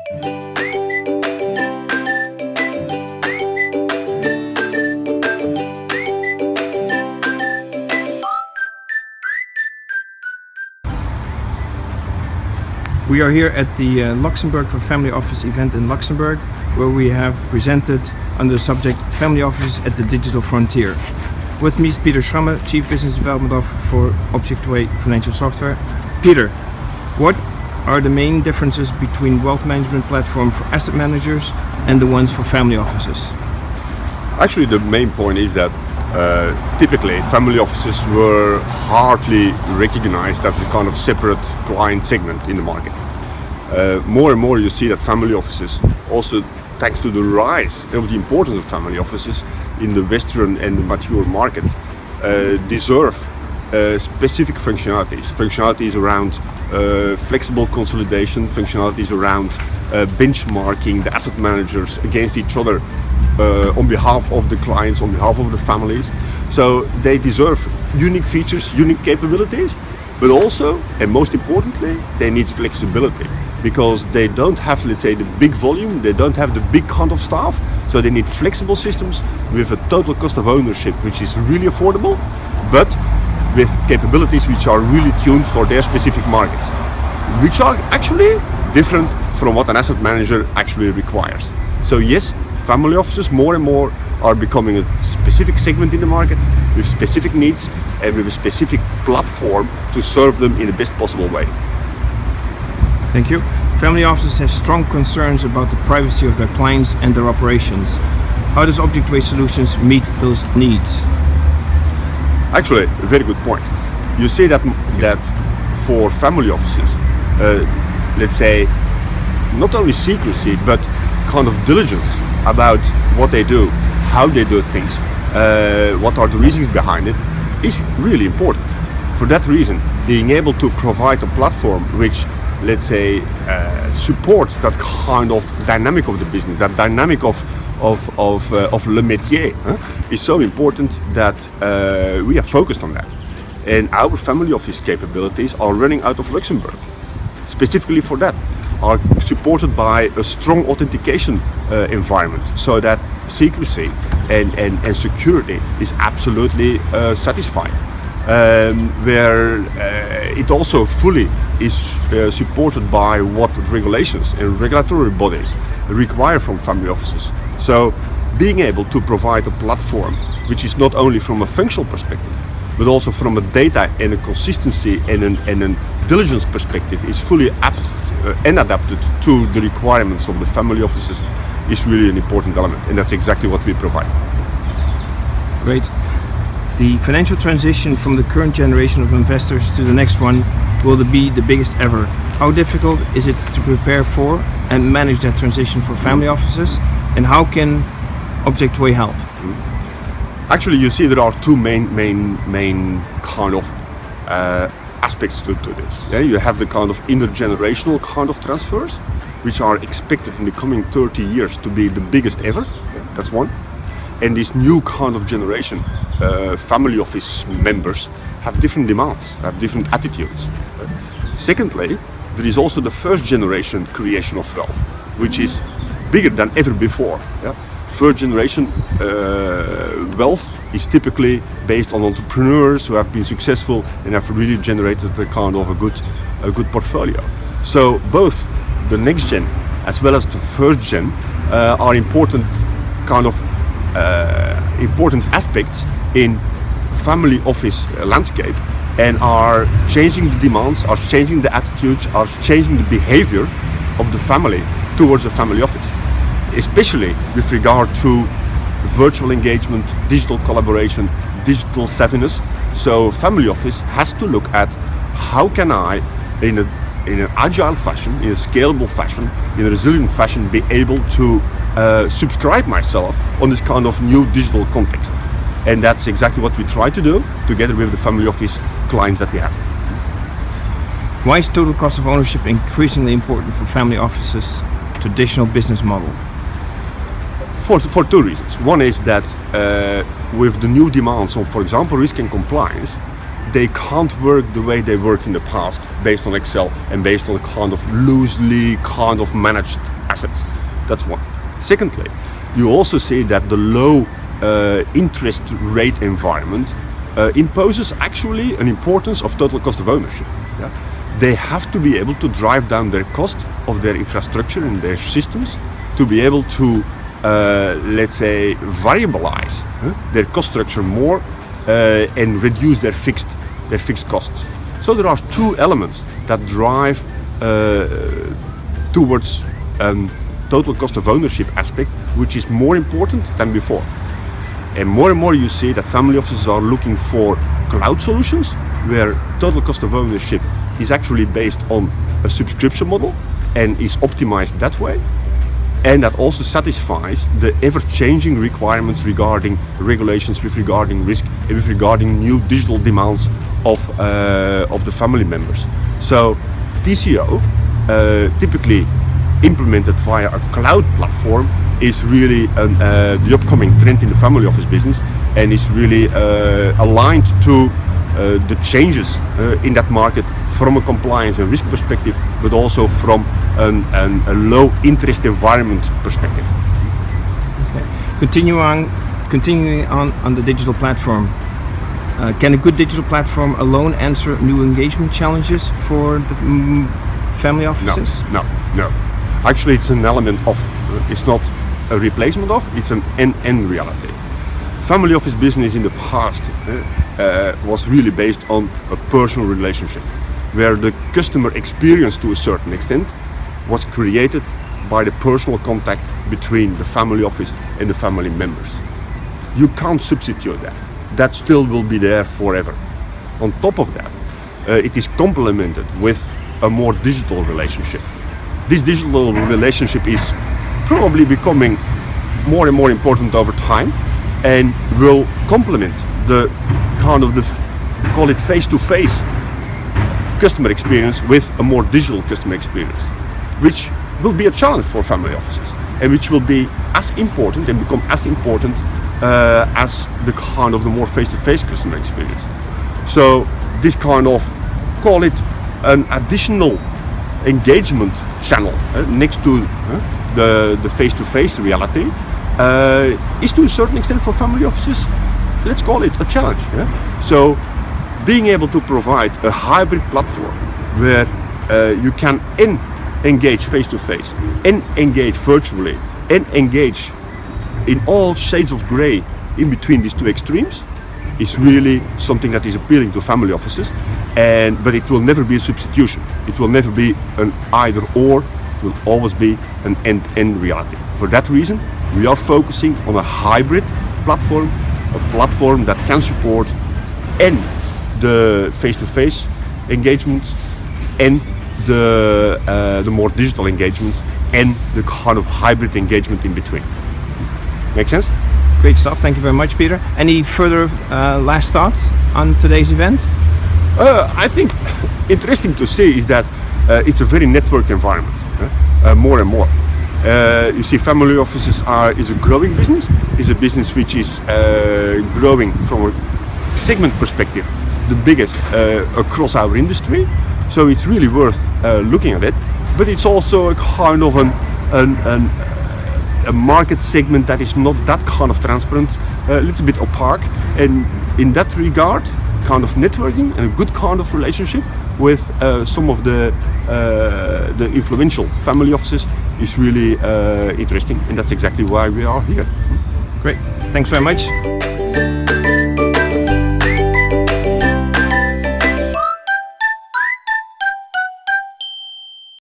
We are here at the Luxembourg for Family Office event in Luxembourg, where we have presented under the subject Family Offices at the Digital Frontier. With me is Peter Schramme, Chief Business Development Officer for Objectway Financial Software. Peter, what are the main differences between wealth management platform for asset managers and the ones for family offices? Actually, the main point is that typically family offices were hardly recognized as a kind of separate client segment in the market. More and more you see that family offices, also thanks to the rise of the importance of family offices in the Western and the mature markets, deserve specific functionalities around flexible consolidation, functionalities around benchmarking the asset managers against each other on behalf of the clients, on behalf of the families. So they deserve unique features, unique capabilities, but also, and most importantly, they need flexibility, because they don't have, let's say, the big volume, they don't have the big kind of staff, so they need flexible systems with a total cost of ownership which is really affordable, but with capabilities which are really tuned for their specific markets, which are actually different from what an asset manager actually requires. So yes, family offices more and more are becoming a specific segment in the market with specific needs and with a specific platform to serve them in the best possible way. Thank you. Family offices have strong concerns about the privacy of their clients and their operations. How does Objectway Solutions meet those needs? Actually, a very good point. You see that for family offices, let's say, not only secrecy, but kind of diligence about what they do, how they do things, what are the reasons behind it, is really important. For that reason, being able to provide a platform which, let's say, supports that kind of dynamic of the business, that dynamic of le métier, is so important that we are focused on that. And our family office capabilities are running out of Luxembourg, specifically for that, are supported by a strong authentication environment, so that secrecy and security is absolutely satisfied. Where it also fully is supported by what regulations and regulatory bodies require from family offices. So being able to provide a platform which is not only from a functional perspective, but also from a data and a consistency and a diligence perspective is fully apt and adapted to the requirements of the family offices is really an important element, and that's exactly what we provide. Great. The financial transition from the current generation of investors to the next one will be the biggest ever. How difficult is it to prepare for and manage that transition for family offices, and how can Objectway help? Actually, you see there are two main kind of aspects to this. Yeah? You have the kind of intergenerational kind of transfers, which are expected in the coming 30 years to be the biggest ever. That's one. And this new kind of generation, family office members, have different demands, have different attitudes. Secondly, there is also the first generation creation of wealth, which is bigger than ever before. Yeah? Third generation wealth is typically based on entrepreneurs who have been successful and have really generated a kind of a good portfolio. So both the next gen as well as the first gen are important aspects in family office landscape, and are changing the demands, are changing the attitudes, are changing the behavior of the family towards the family office, especially with regard to virtual engagement, digital collaboration, digital savviness. So family office has to look at how can I, in an agile fashion, in a scalable fashion, in a resilient fashion, be able to subscribe myself on this kind of new digital context. And that's exactly what we try to do together with the family office clients that we have. Why is total cost of ownership increasingly important for family offices' traditional business model? For two reasons. One is that with the new demands on, for example, risk and compliance, they can't work the way they worked in the past, based on Excel and based on kind of loosely kind of managed assets. That's one. Secondly, you also see that the low interest rate environment imposes actually an importance of total cost of ownership. Yeah? They have to be able to drive down their cost of their infrastructure and their systems to be able to, let's say, variabilize their cost structure more and reduce their fixed costs. So there are two elements that drive towards total cost of ownership aspect, which is more important than before. And more you see that family offices are looking for cloud solutions where total cost of ownership is actually based on a subscription model and is optimized that way. And that also satisfies the ever-changing requirements regarding regulations, with regarding risk, and with regarding new digital demands of the family members. So TCO, typically implemented via a cloud platform, is really the upcoming trend in the family office business, and is really aligned to the changes in that market from a compliance and risk perspective, but also from a low interest environment perspective. Okay. Continuing on the digital platform. Can a good digital platform alone answer new engagement challenges for the family offices? No. Actually, it's an element of, it's not a replacement of, it's an end reality. Family office business in the past was really based on a personal relationship, where the customer experience to a certain extent was created by the personal contact between the family office and the family members. You can't substitute that. That still will be there forever. On top of that, it is complemented with a more digital relationship. This digital relationship is probably becoming more and more important over time, and will complement the kind of call it face-to-face customer experience with a more digital customer experience, which will be a challenge for family offices, and which will be as important and become as important as the kind of the more face-to-face customer experience. So this kind of, call it an additional engagement channel next to the face-to-face reality is to a certain extent for family offices, let's call it a challenge. Yeah? So being able to provide a hybrid platform where you can engage face-to-face and engage virtually and engage in all shades of grey in between these two extremes is really something that is appealing to family offices, but it will never be a substitution. It will never be an either or. It will always be an end-to-end reality. For that reason, we are focusing on a hybrid platform, a platform that can support and the face-to-face engagements and the more digital engagements and the kind of hybrid engagement in between. Make sense? Great stuff. Thank you very much, Peter. Any further last thoughts on today's event? I think interesting to see is that it's a very networked environment, more and more. You see, family offices is a growing business. Is a business which is growing from a segment perspective, the biggest across our industry. So it's really worth looking at it. But it's also a kind of a market segment that is not that kind of transparent, a little bit opaque, and in that regard, kind of networking and a good kind of relationship with some of the influential family offices is really interesting, and that's exactly why we are here. Great, thanks very much.